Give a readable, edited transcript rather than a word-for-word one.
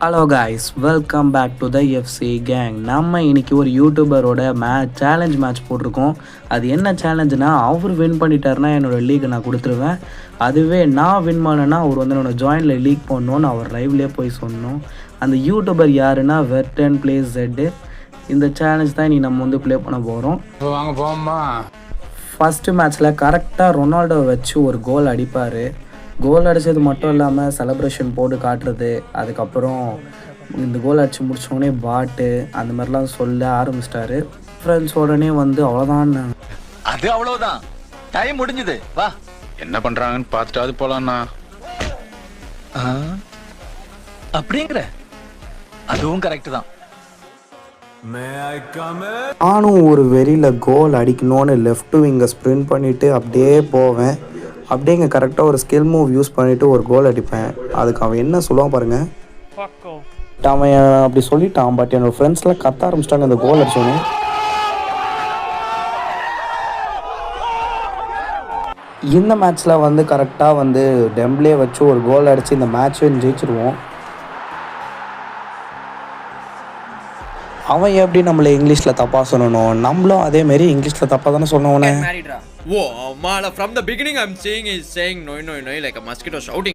Hello guys, welcome back to the FC gang. நம்ம இன்றைக்கி ஒரு யூடியூபரோட சேலஞ்ச் மேட்ச் போட்டிருக்கோம். அது என்ன சேலஞ்சுனா, அவர் வின் பண்ணிட்டாருன்னா என்னோடய லீக் நான் கொடுத்துருவேன். அதுவே நான் வின் பண்ணேன்னா அவர் வந்து என்னோடய ஜாயினில் லீக் பண்ணணும்னு அவர் லைவ்லேயே போய் சொன்னோம். அந்த யூடியூபர் யாருன்னா வெர்டன் பிளேஸ் ஜெட்டு. இந்த சேலஞ்ச் தான் இன்றைக்கி நம்ம வந்து ப்ளே பண்ண போகிறோம். வாங்க போமா. ஃபஸ்ட்டு மேட்ச்சில் கரெக்டாக ரொனால்டோ வச்சு ஒரு கோல் அடிப்பார். கோல் அடித்தது மட்டும் இல்லாமல் செலப்ரேஷன் போட்டு காட்டுறது, அதுக்கப்புறம் இந்த கோல் அடித்து முடித்தோடனே பாட்டு அந்த மாதிரிலாம் சொல்ல ஆரம்பிச்சிட்டாரு. ஃப்ரெண்ட்ஸ் உடனே வந்து அவ்வளோதான், அது அவ்வளோதான், டைம் முடிஞ்சுது, வா என்ன பண்ணுறாங்கன்னு பார்த்துட்டு அது போகலான்னா அப்படிங்கிற அதுவும் கரெக்டு தான். நானும் ஒரு வெறியில் கோல் அடிக்கணும்னு லெஃப்ட் விங்கை ஸ்ப்ரிண்ட் பண்ணிவிட்டு அப்படியே போவேன். அப்படியே இங்கே கரெக்டாக ஒரு ஸ்கில் மூவ் யூஸ் பண்ணிவிட்டு ஒரு கோல் அடிப்பேன். அதுக்கு அவன் என்ன சொல்லுவான் பாருங்கள். அவன் அப்படி சொல்லிட்டான், பட் என்னோடய ஃப்ரெண்ட்ஸ்லாம் கத்த ஆரம்பிச்சிட்டாங்க இந்த கோல் அடிச்சோன்னே. இந்த மேட்ச்சில் வந்து கரெக்டாக வந்து டெம்ப்ளே வச்சு ஒரு கோல் அடித்து இந்த மேட்ச்சை ஜெயிச்சிருவோம். அவன் எப்படி நம்மளை இங்கிலீஷில் தப்பாக சொல்லணும், நம்மளும் அதேமாரி இங்கிலீஷில் தப்பாக தானே சொல்லணும். Whoa, Mala, from the beginning I'm saying is saying no like a mosquito shouting.